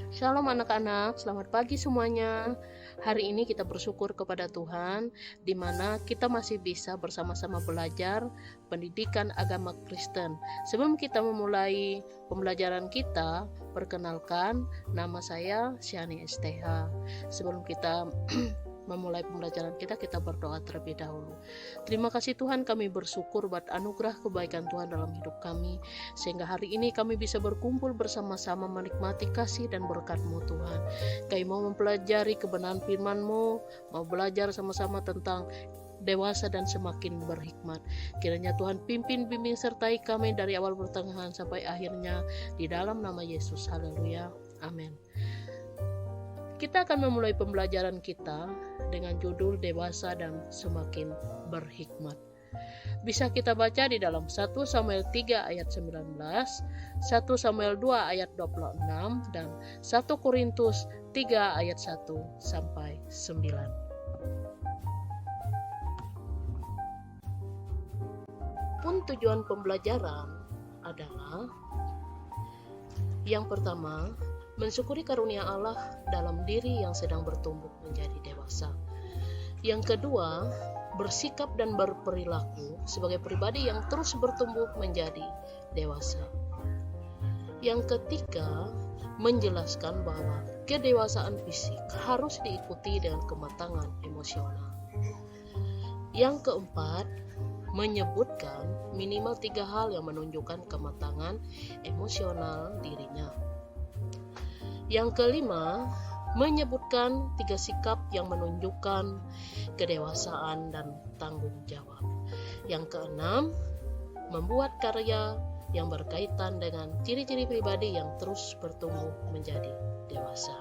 Shalom anak-anak, selamat pagi semuanya. Hari ini kita bersyukur kepada Tuhan di mana kita masih bisa bersama-sama belajar pendidikan agama Kristen. Sebelum kita memulai pembelajaran kita, perkenalkan nama saya Syani STH. Sebelum kita memulai pembelajaran kita berdoa terlebih dahulu. Terima kasih Tuhan, kami bersyukur buat anugerah kebaikan Tuhan dalam hidup kami, sehingga hari ini kami bisa berkumpul bersama-sama menikmati kasih dan berkat-Mu Tuhan. Kami mau mempelajari kebenaran firman-Mu, mau belajar sama-sama tentang dewasa dan semakin berhikmat. Kiranya Tuhan pimpin, bimbing, sertai kami dari awal pertengahan sampai akhirnya, di dalam nama Yesus. Haleluya, amin. Kita akan memulai pembelajaran kita dengan judul dewasa dan semakin berhikmat. Bisa kita baca di dalam 1 Samuel 3 ayat 19, 1 Samuel 2 ayat 26, dan 1 Korintus 3 ayat 1 sampai 9. Pun tujuan pembelajaran adalah yang pertama, mensyukuri karunia Allah dalam diri yang sedang bertumbuh menjadi dewasa. Yang kedua, bersikap dan berperilaku sebagai pribadi yang terus bertumbuh menjadi dewasa. Yang ketiga, menjelaskan bahwa kedewasaan fisik harus diikuti dengan kematangan emosional. Yang keempat, menyebutkan minimal 3 hal yang menunjukkan kematangan emosional dirinya. Yang kelima, menyebutkan 3 sikap yang menunjukkan kedewasaan dan tanggung jawab. Yang keenam, membuat karya yang berkaitan dengan ciri-ciri pribadi yang terus bertumbuh menjadi dewasa.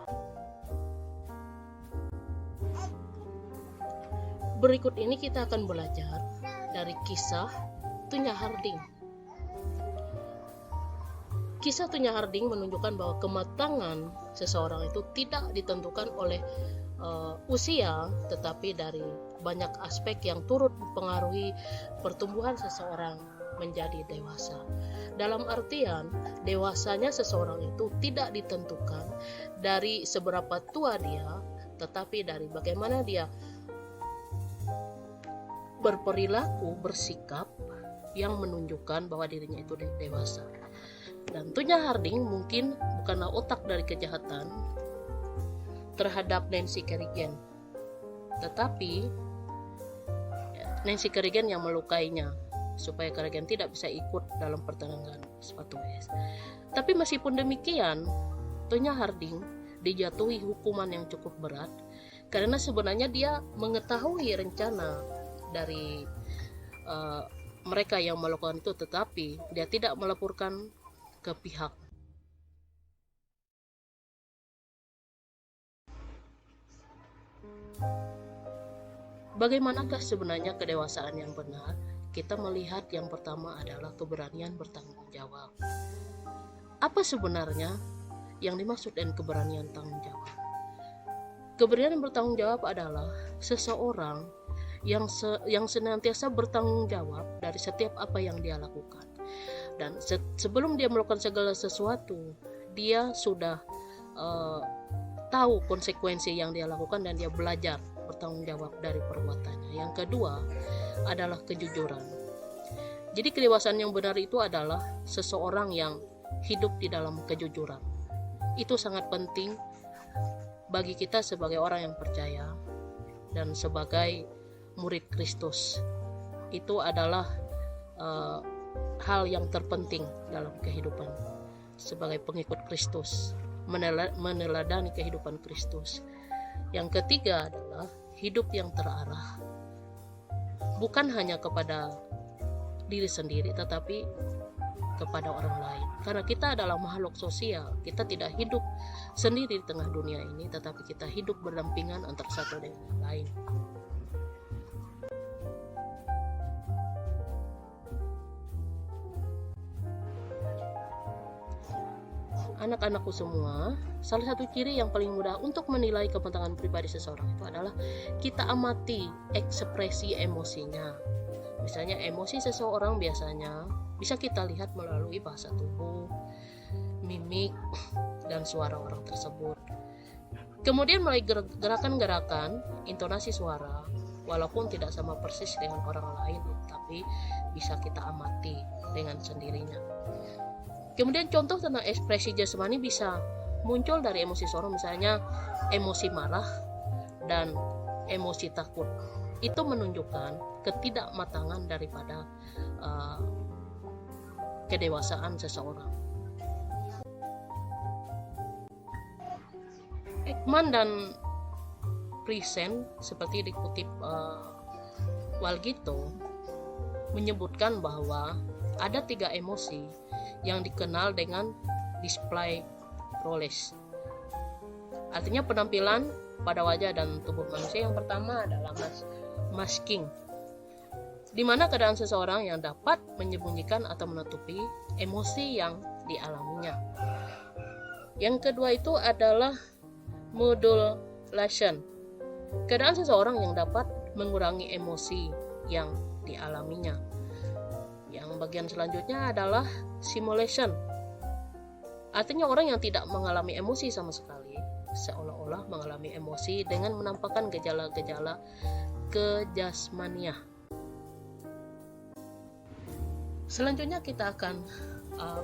Berikut ini kita akan belajar dari kisah Tonya Harding. Kisah Tonya Harding menunjukkan bahwa kematangan seseorang itu tidak ditentukan oleh usia, tetapi dari banyak aspek yang turut mempengaruhi pertumbuhan seseorang menjadi dewasa. Dalam artian, dewasanya seseorang itu tidak ditentukan dari seberapa tua dia, tetapi dari bagaimana dia berperilaku, bersikap yang menunjukkan bahwa dirinya itu dewasa. Dan Tonya Harding mungkin bukanlah otak dari kejahatan terhadap Nancy Kerrigan, tetapi Nancy Kerrigan yang melukainya supaya Kerrigan tidak bisa ikut dalam pertandingan sepatu es. Tapi meskipun demikian, Tonya Harding dijatuhi hukuman yang cukup berat karena sebenarnya dia mengetahui rencana dari mereka yang melakukan itu, tetapi dia tidak melaporkan ke pihak. Bagaimanakah sebenarnya kedewasaan yang benar? Kita melihat yang pertama adalah keberanian bertanggung jawab. Apa sebenarnya yang dimaksud dengan keberanian tanggung jawab? Keberanian bertanggung jawab adalah seseorang yang senantiasa bertanggung jawab dari setiap apa yang dia lakukan. Dan sebelum dia melakukan segala sesuatu, dia sudah tahu konsekuensi yang dia lakukan dan dia belajar bertanggung jawab dari perbuatannya. Yang kedua adalah kejujuran. Jadi kedewasaan yang benar itu adalah seseorang yang hidup di dalam kejujuran. Itu sangat penting bagi kita sebagai orang yang percaya dan sebagai murid Kristus. Itu adalah hal yang terpenting dalam kehidupan sebagai pengikut Kristus, meneladani kehidupan Kristus. Yang ketiga adalah hidup yang terarah, bukan hanya kepada diri sendiri tetapi kepada orang lain. Karena kita adalah makhluk sosial, kita tidak hidup sendiri di tengah dunia ini, tetapi kita hidup berdampingan antara satu dengan yang lain. Anak-anakku semua, salah satu ciri yang paling mudah untuk menilai kematangan pribadi seseorang itu adalah kita amati ekspresi emosinya. Misalnya emosi seseorang biasanya bisa kita lihat melalui bahasa tubuh, mimik, dan suara orang tersebut. Kemudian mulai gerakan-gerakan, intonasi suara, walaupun tidak sama persis dengan orang lain, tapi bisa kita amati dengan sendirinya. Kemudian contoh tentang ekspresi jasmani bisa muncul dari emosi seorang, misalnya emosi marah dan emosi takut. Itu menunjukkan ketidakmatangan daripada kedewasaan seseorang. Ekman dan Prisen, seperti dikutip Walgito, menyebutkan bahwa ada 3 emosi yang dikenal dengan display roles. Artinya penampilan pada wajah dan tubuh manusia. Yang pertama adalah masking, di mana keadaan seseorang yang dapat menyembunyikan atau menutupi emosi yang dialaminya. Yang kedua itu adalah modulation, keadaan seseorang yang dapat mengurangi emosi yang dialaminya. Yang bagian selanjutnya adalah simulation, artinya orang yang tidak mengalami emosi sama sekali, seolah-olah mengalami emosi dengan menampakkan gejala-gejala kejasmaniah. Selanjutnya kita akan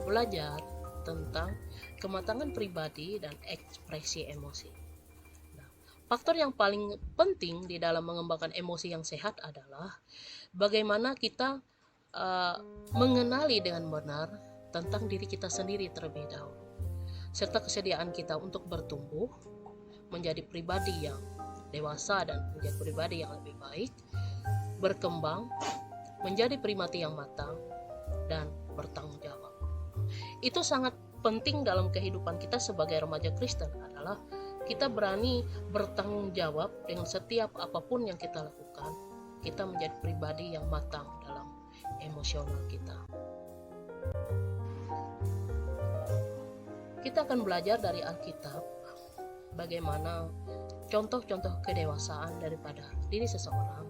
belajar tentang kematangan pribadi dan ekspresi emosi. Nah, faktor yang paling penting di dalam mengembangkan emosi yang sehat adalah bagaimana kita mengenali dengan benar tentang diri kita sendiri terlebih dahulu, serta kesediaan kita untuk bertumbuh menjadi pribadi yang dewasa dan menjadi pribadi yang lebih baik, berkembang menjadi primati yang matang dan bertanggung jawab. Itu sangat penting dalam kehidupan kita sebagai remaja Kristen, adalah kita berani bertanggung jawab dengan setiap apapun yang kita lakukan. Kita menjadi pribadi yang matang dalam emosional kita. Kita akan belajar dari Alkitab bagaimana contoh-contoh kedewasaan daripada diri seseorang,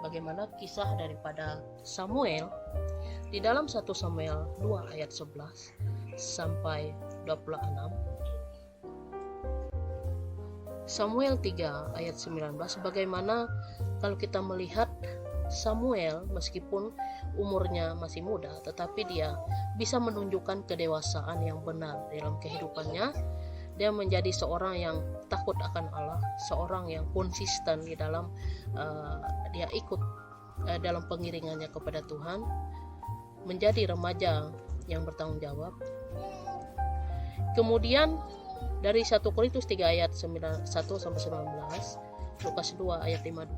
bagaimana kisah daripada Samuel di dalam 1 Samuel 2 ayat 11 sampai 26, Samuel 3 ayat 19, bagaimana kalau kita melihat Samuel meskipun umurnya masih muda, tetapi dia bisa menunjukkan kedewasaan yang benar dalam kehidupannya. Dia menjadi seorang yang takut akan Allah, seorang yang konsisten di dalam dia ikut dalam pengiringannya kepada Tuhan, menjadi remaja yang bertanggung jawab. Kemudian dari 1 Korintus 3 ayat 1 sampai 19, Lukas 2 ayat 52.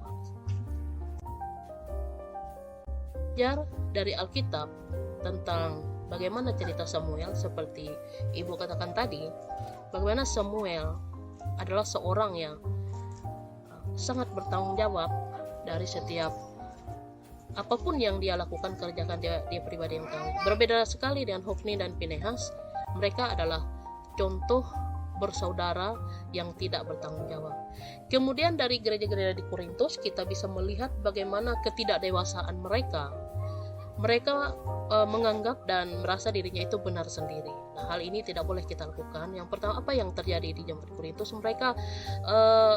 Belajar dari Alkitab tentang bagaimana cerita Samuel, seperti Ibu katakan tadi, bagaimana Samuel adalah seorang yang sangat bertanggung jawab dari setiap apapun yang dia lakukan, kerjakan dia pribadi yang tahu. Berbeda sekali dengan Hofni dan Pinehas, mereka adalah contoh bersaudara yang tidak bertanggung jawab. Kemudian dari gereja-gereja di Korintus kita bisa melihat bagaimana ketidakdewasaan mereka. Mereka menganggap dan merasa dirinya itu benar sendiri. Nah, hal ini tidak boleh kita lakukan. Yang pertama, apa yang terjadi di zaman Korintus? Mereka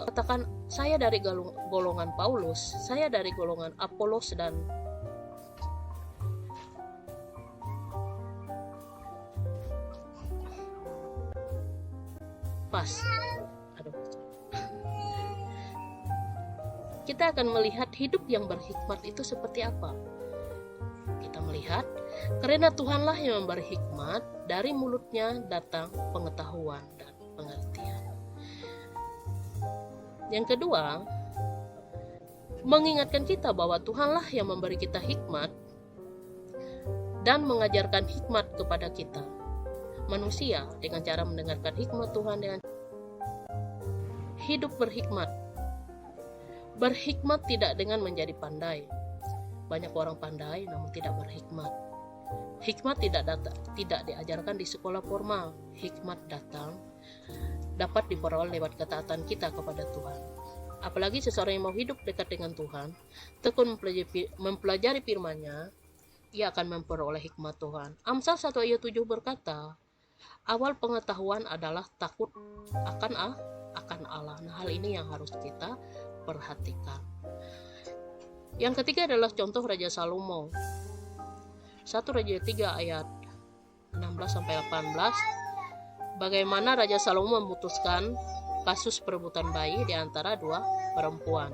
katakan, saya dari golongan Paulus, saya dari golongan Apolos, dan pas. Kita akan melihat hidup yang berhikmat itu seperti apa. Kita melihat, karena Tuhanlah yang memberi hikmat, dari mulutnya datang pengetahuan dan pengertian. Yang kedua, mengingatkan kita bahwa Tuhanlah yang memberi kita hikmat dan mengajarkan hikmat kepada kita manusia dengan cara mendengarkan hikmat Tuhan dengan hidup berhikmat. Berhikmat tidak dengan menjadi pandai. Banyak orang pandai namun tidak berhikmat. Hikmat tidak diajarkan di sekolah formal. Hikmat dapat diperoleh lewat ketaatan kita kepada Tuhan. Apalagi seseorang yang mau hidup dekat dengan Tuhan, tekun mempelajari firman-Nya, ia akan memperoleh hikmat Tuhan. Amsal 1 ayat 7 berkata, Awal pengetahuan adalah takut akan Allah. Nah, hal ini yang harus kita perhatikan. Yang ketiga adalah contoh Raja Salomo. 1 Raja 3 ayat 16-18. Bagaimana Raja Salomo memutuskan kasus perebutan bayi di antara dua perempuan.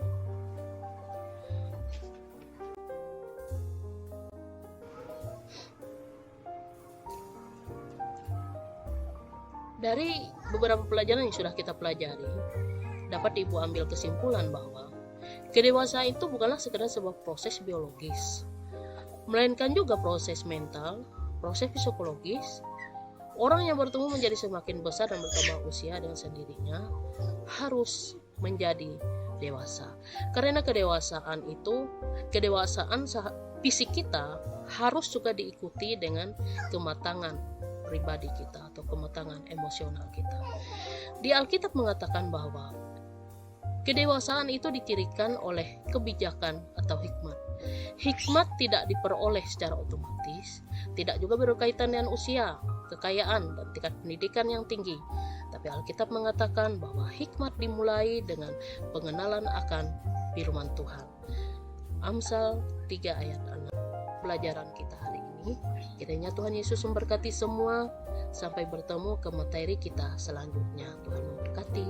Dari beberapa pelajaran yang sudah kita pelajari, dapat Ibu ambil kesimpulan bahwa kedewasaan itu bukanlah sekedar sebuah proses biologis, melainkan juga proses mental, proses psikologis. Orang yang bertumbuh menjadi semakin besar dan bertambah usia dengan sendirinya harus menjadi dewasa. Karena kedewasaan fisik kita harus juga diikuti dengan kematangan pribadi kita atau kematangan emosional kita. Di Alkitab mengatakan bahwa kedewasaan itu dicirikan oleh kebijakan atau hikmat. Hikmat tidak diperoleh secara otomatis, tidak juga berkaitan dengan usia, kekayaan, dan tingkat pendidikan yang tinggi. Tapi Alkitab mengatakan bahwa hikmat dimulai dengan pengenalan akan firman Tuhan. Amsal 3 ayat 6. Pelajaran kita hari ini, kiranya Tuhan Yesus memberkati semua. Sampai bertemu ke materi kita selanjutnya. Tuhan memberkati.